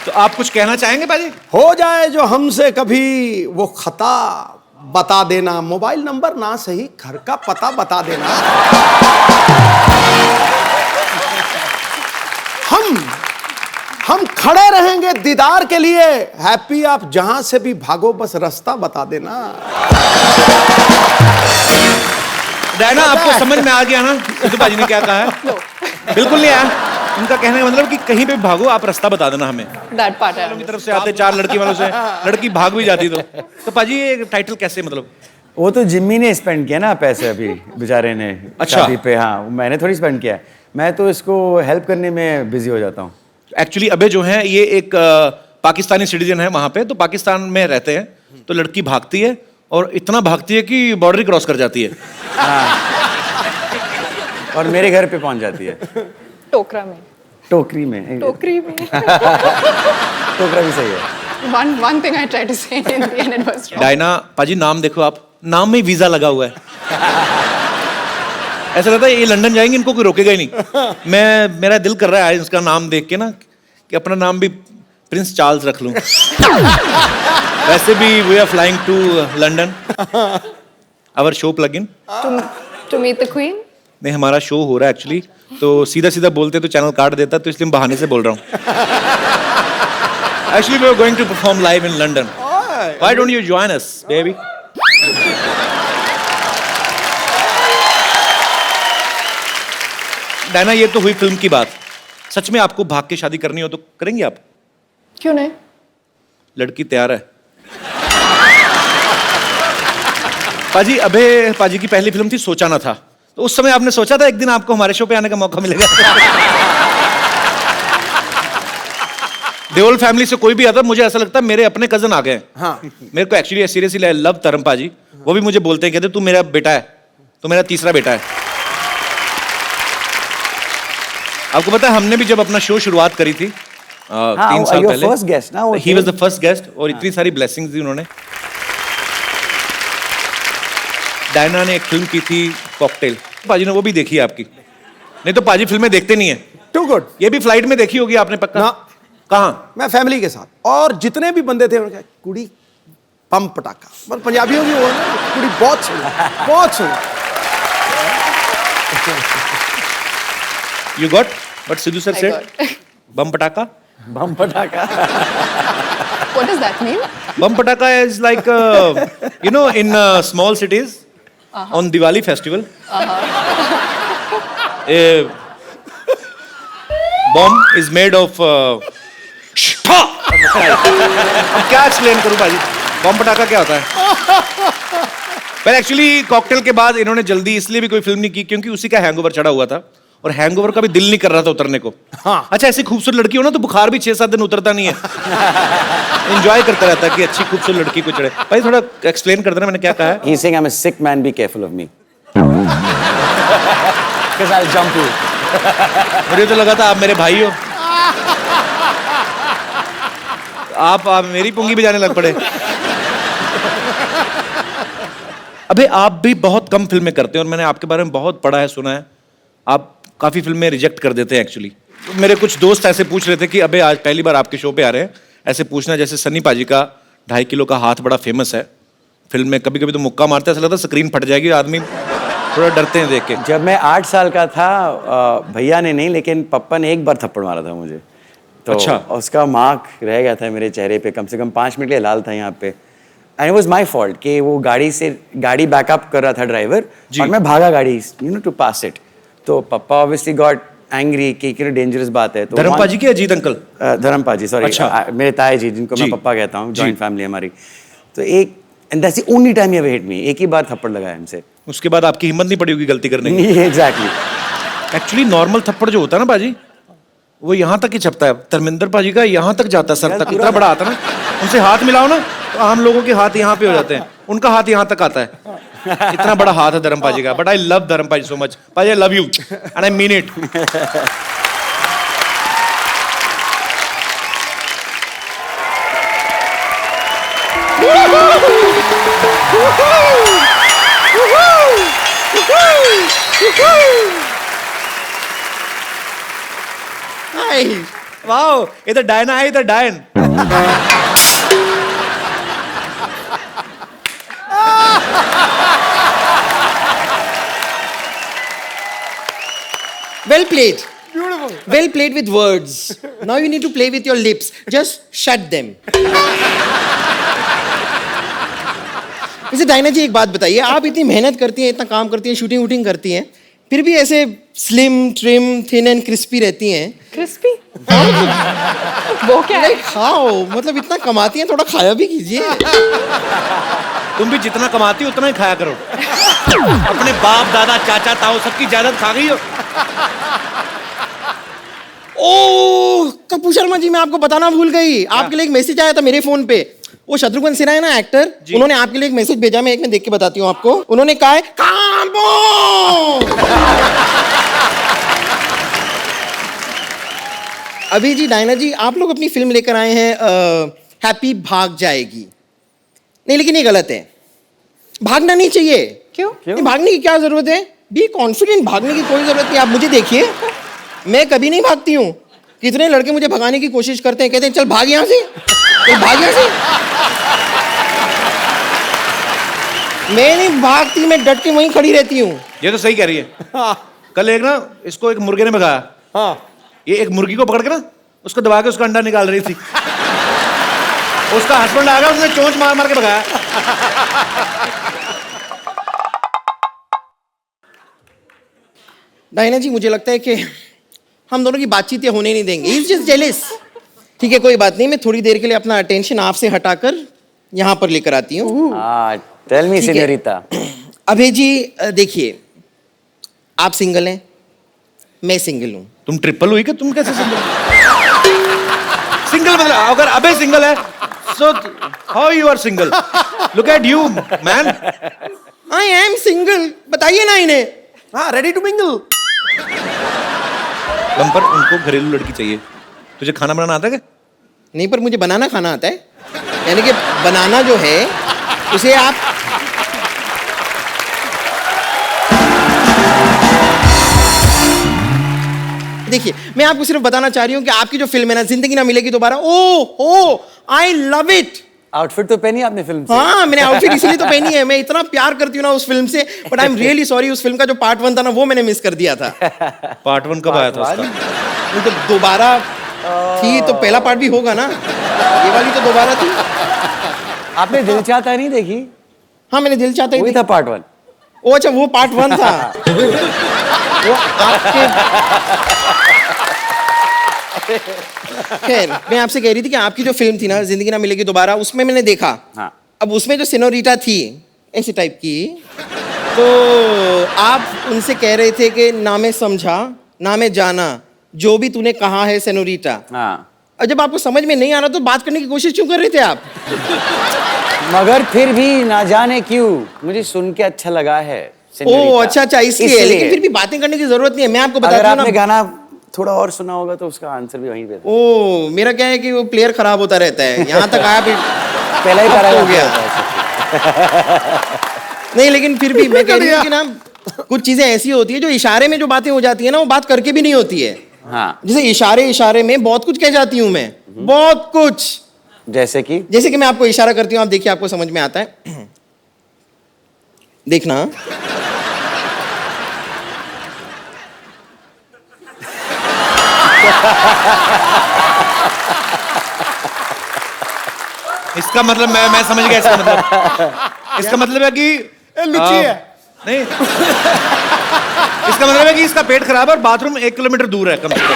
तो आप कुछ कहना चाहेंगे पाजी? हो जाए जो हमसे कभी वो खता, बता देना, मोबाइल नंबर ना सही घर का पता बता देना। हम खड़े रहेंगे दीदार के लिए, हैप्पी आप जहां से भी भागो बस रास्ता बता देना। डायना आपको समझ में आ गया ना सिद्धू पाजी ने क्या कहा है? बिल्कुल नहीं आया। उनका कहने का मतलब कि कहीं पे भागो आप रास्ता बता देना हमें। That part है। मेरी तरफ से आते 4 लड़की वालों से लड़की भाग भी जाती तो पाजी ये टाइटल कैसे मतलब? वो तो जिम्मी ने स्पेंड किया ना पैसे अभी बेचारे ने। अच्छा। शादी पे। हाँ मैंने थोड़ी स्पेंड किया, मैं तो इसको हेल्प करने में बिजी हो जाता हूँ। एक्चुअली अबे जो है ये एक पाकिस्तानी सिटीजन है वहां पे, तो पाकिस्तान में रहते हैं, तो लड़की भागती है और इतना भागती है कि बॉर्डर क्रॉस कर जाती है। हाँ। और मेरे घर पे पहुंच जाती है। टोकरा में। टोकरी में। टोकरी में। टोकरा भी सही है। One thing I tried to say in Hindi and it was wrong. Diana पाजी नाम देखो आप, नाम में वीजा लगा हुआ है। ऐसा लगता है ये लंदन जाएंगे इनको कोई रोकेगा ही नहीं। मेरा दिल कर रहा है इसका नाम देख के ना कि अपना नाम भी प्रिंस चार्ल्स रख लूं। वैसे भी we are flying to London. Our show plug in. To meet the queen? नहीं हमारा शो हो रहा है एक्चुअली, तो सीधा सीधा बोलते तो चैनल काट देता, तो इसलिए बहाने से बोल रहा हूँ। Actually we are going to perform live in London. Why don't you join us, baby? Diana ये तो हुई फिल्म की बात, सच में आपको भाग के शादी करनी हो तो करेंगी आप? क्यों नहीं? लड़की तैयार है। पाजी अबे पाजी की पहली फिल्म थी सोचा ना था, तो उस समय आपने सोचा था एक दिन आपको हमारे शो पे आने का मौका मिलेगा? देओल फैमिली से कोई भी आता मुझे ऐसा लगता है मेरे अपने कजन आ गए। हाँ। मेरे को एक्चुअली सीरियसली आई लव तरम पाजी, वो भी मुझे बोलते हैं, कहते तू मेरा बेटा है, तू मेरा तीसरा बेटा है। आपको पता है हमने भी जब अपना शो शुरुआत करी थी 3 साल पहले, फर्स्ट गेस्ट ना वो। He was the first guest और इतनी सारी ब्लेसिंग्स दी उन्होंने। डायना ने एक फिल्म की थी कॉकटेल, पाजी ने वो भी देखी है आपकी? नहीं तो पाजी फिल्में देखते नहीं है। Too good. ये भी फ्लाइट में देखी होगी आपने पक्का? ना। कहाँ? मैं फैमिली के साथ, और जितने भी बंदे थे उन्होंने कहा कुड़ी पम पटाखा, पर पंजाबियों की वो है ना, कुड़ी बहुत सुंदर, बहुत सुंदर। You got what Sidhu sir I said? got. Bum pataka? बम पटाखा। What does that mean? Bum pataka is like you know in small cities on Diwali festival. A bomb is made of अब क्या explain करूं भाई, बम पटाखा क्या होता है? पर एक्चुअली कॉकटेल के बाद इन्होंने जल्दी इसलिए भी कोई फिल्म नहीं की क्योंकि उसी का हैंगओवर चढ़ा हुआ था और हैंगओवर का भी दिल नहीं कर रहा था उतरने को। हाँ। अच्छा ऐसी खूबसूरत लड़की हो ना तो बुखार भी 6-7 दिन उतरता नहीं है। एंजॉय करता रहता है कि अच्छी खूबसूरत लड़की को चढ़े। भाई थोड़ा एक्सप्लेन कर देना मैंने क्या कहा है? He's saying I'm a sick man, be careful of me. Because I'll jump you. मुझे तो लगा था आप मेरे भाई हो। आप मेरी पुंगी बजाने लग पड़े। अबे आप भी बहुत कम फिल्में करते हैं और मैंने आपके बारे में बहुत पढ़ा है, सुना है। आप काफी फिल्में रिजेक्ट कर देते हैं एक्चुअली। मेरे कुछ दोस्त ऐसे पूछ रहे थे कि अबे आज पहली बार आपके शो पे आ रहे हैं, ऐसे पूछना जैसे सन्नी पाजी का 2.5 किलो का हाथ बड़ा फेमस है फिल्म में, कभी कभी तो मुक्का मारते हैं, ऐसा लगता है स्क्रीन फट जाएगी, आदमी थोड़ा डरते हैं देख के। जब मैं 8 साल का था भैया ने नहीं लेकिन पप्पा ने एक बार थप्पड़ मारा था मुझे, तो अच्छा। उसका मार्क रह गया था मेरे चेहरे पे, कम से कम 5 मिनट के लिए लाल था यहाँ पे। And it was my fault कि वो गाड़ी बैकअप कर रहा था ड्राइवर और मैं भागा गाड़ी टू पास इट, तो पप्पा ऑब्वियसली गॉट एंग्री कि डेंजरस बात है। तो धर्म पाजी की अजीत अंकल? धर्म पाजी सॉरी। अच्छा। मेरे ताए जी जिनको मैं पप्पा कहता हूँ, जॉइंट फैमिली हमारी। तो एक and that's the only time he ever hit me, एक ही बार थप्पड़ लगाया हमसे। उसके बाद आपकी हिम्मत नहीं पड़ी होगी गलती करने की। एग्जैक्टली। एक्चुअली नॉर्मल थप्पड़ जो होता है ना पाजी, वो यहाँ तक ही छपता है। धर्मेंद्र पाजी का यहाँ तक जाता है, सर तक, इतना बड़ा आता है ना। उनसे हाथ मिलाओ ना तो आम लोगों के हाथ यहाँ पे हो जाते हैं, उनका हाथ यहाँ तक आता है। इतना बड़ा हाथ है धर्म पाजी का। बट आई लव धर्म पाजी सो मच। पाजी I love you and I mean it. Wow, इधर डायना है, इधर डायन। Well played. Beautiful. Well played with words. Now you need to play with your lips. Just shut them. वैसे Diana जी एक बात बताइए, आप इतनी मेहनत करती हैं, इतना काम करती हैं, शूटिंग वूटिंग करती हैं, फिर भी ऐसे slim trim thin and crispy रहती हैं। Crispy? वो क्या है? खाओ, मतलब इतना कमाती हैं, थोड़ा खाया भी कीजिए। तुम भी जितना कमाती हो उतना ही खाया करो। अपने बाप दादा चाचा ताऊ सबकी जायदाद खा गई हो। ओह कपूर शर्मा जी, मैं आपको बताना भूल गई, आपके लिए एक मैसेज आया था मेरे फोन पे। वो शत्रुघ्न सिन्हा है ना एक्टर, उन्होंने आपके लिए एक मैसेज भेजा, मैं एक में देख के बताती हूँ आपको। उन्होंने कहा है कांबो। अभी जी डायना जी, आप लोग अपनी फिल्म लेकर आए हैं हैप्पी भाग जाएगी। नहीं लेकिन ये गलत है, भागना नहीं चाहिए। क्यों? नहीं, भागने की क्या जरूरत है? बी कॉन्फिडेंट, भागने की कोई जरूरत नहीं। आप मुझे देखिए, मैं कभी नहीं भागती हूँ। कितने लड़के मुझे भगाने की कोशिश करते हैं, कहते हैं चल भाग यहाँ से, चल भाग यहाँ से। मैं नहीं भागती, मैं डट के वहीं खड़ी रहती हूँ। ये तो सही कह रही है। कल एक ना इसको एक मुर्गे ने भगाया। हाँ, ये एक मुर्गी को पकड़ के ना उसको दबा के उसका अंडा निकाल रही थी। उसका हस्बैंड आ गया, उसने चोंच मार मार के भगाया। डायना जी, मुझे लगता है कि हम दोनों की बातचीत ये होने नहीं देंगे। He's just jealous। ठीक है, कोई बात नहीं, मैं थोड़ी देर के लिए अपना अटेंशन आपसे हटाकर यहाँ पर लेकर आती हूँ। टेल मी ठीक है। सिन्योरिता। अभय जी देखिए, आप सिंगल हैं, मैं सिंगल हूँ। तुम ट्रिपल हुई क्या? तुम कैसे सिंगल? सिंगल मतलब अगर अबे सिंगल है, so how you are single? Look at you, man. I am single, बताइए ना इन्हें। हाँ, रेडी टू मिंगल। बम्पर, उनको घरेलू लड़की चाहिए। तुझे खाना बनाना आता है क्या? नहीं, पर मुझे बनाना खाना आता है। यानी कि बनाना जो है उसे आप देखिए, मैं आपको सिर्फ बताना चाह रही हूँ कि आपकी जो फिल्म है ना, जिंदगी ना मिलेगी दोबारा, ओ आई लव इट। आउटफिट तो पहनी आपने फिल्म से? हाँ, मैंने आउटफिट इसलिए तो पहनी है, मैं इतना प्यार करती हूँ ना उस फिल्म से। But I am really sorry, उस फिल्म का जो पार्ट 1 था ना, वो मैंने मिस कर दिया था। पार्ट 1 कब आया था उसका? वो तो दोबारा थी, तो पहला पार्ट भी होगा ना, ये वाली तो दोबारा थी। आपने दिल चाहता नहीं देखी? हाँ, मैंने दिल चाहता वही ही था पार्ट 1। ओ अच्छा, वो पार्ट 1 था। वो आपके खैर, मैं आपसे कह रही थी कि आपकी जो फिल्म थी ना, जिंदगी ना मिलेगी दोबारा, उसमें मैंने देखा। हाँ। अब उसमें जो सिनोरिटा थी ऐसे टाइप की, तो आप उनसे कह रहे थे कि ना मैं समझा ना मैं जाना, जो भी तूने कहा है सिनोरिटा। हाँ। और जब आपको समझ में नहीं आ रहा तो बात करने की कोशिश क्यों कर रहे थे आप? मगर फिर भी ना जाने क्यों मुझे सुन के अच्छा लगा है। ओ अच्छा, इसलिए। लेकिन फिर भी बातें करने की जरूरत नहीं है, मैं आपको अगर बताता हूँ आपने ना। गाना थोड़ा और सुना होगा तो उसका आंसर भी वहीं पे था। ओ, मेरा क्या है कि वो प्लेयर खराब होता रहता है, यहाँ तक आया फिर पहला ही अब तो हो गया। नहीं, लेकिन फिर भी मैं कह रही हूँ कि ना, कुछ चीजें ऐसी होती है जो इशारे में जो बातें हो जाती है ना, वो बात करके भी नहीं होती है। हाँ। जैसे इशारे में बहुत कुछ कह जाती हूँ मैं, बहुत कुछ। जैसे कि मैं आपको इशारा करती हूँ, आप देखिए, आपको समझ में आता है। देखना। इसका मतलब मैं समझ गया। इसका मतलब है कि लुच्ची है। नहीं, इसका मतलब है कि इसका पेट खराब है और बाथरूम 1 किलोमीटर दूर है कम से कम।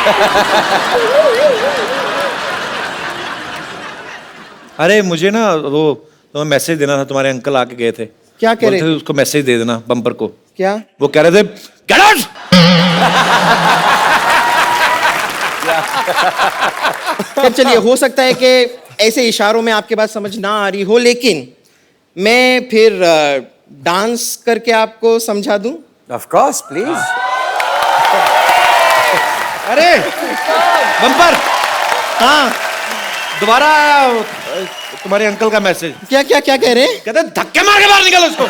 अरे मुझे ना वो तुम्हें मैसेज देना था, तुम्हारे अंकल आके गए थे। क्या कह रहे बोलते थे थे? उसको मैसेज दे देना, बम्पर को। क्या? वो कह रहे थे गेट आउट। फिर चलिए, हो सकता है कि ऐसे इशारों में आपके बात समझ ना आ रही हो, लेकिन मैं फिर डांस करके आपको समझा दूं। Of course, please. अरे बम्पर, हाँ, दोबारा तुम्हारे अंकल का मैसेज। क्या क्या क्या कह रहे हैं? कहते धक्के मार के बाहर निकल उसको।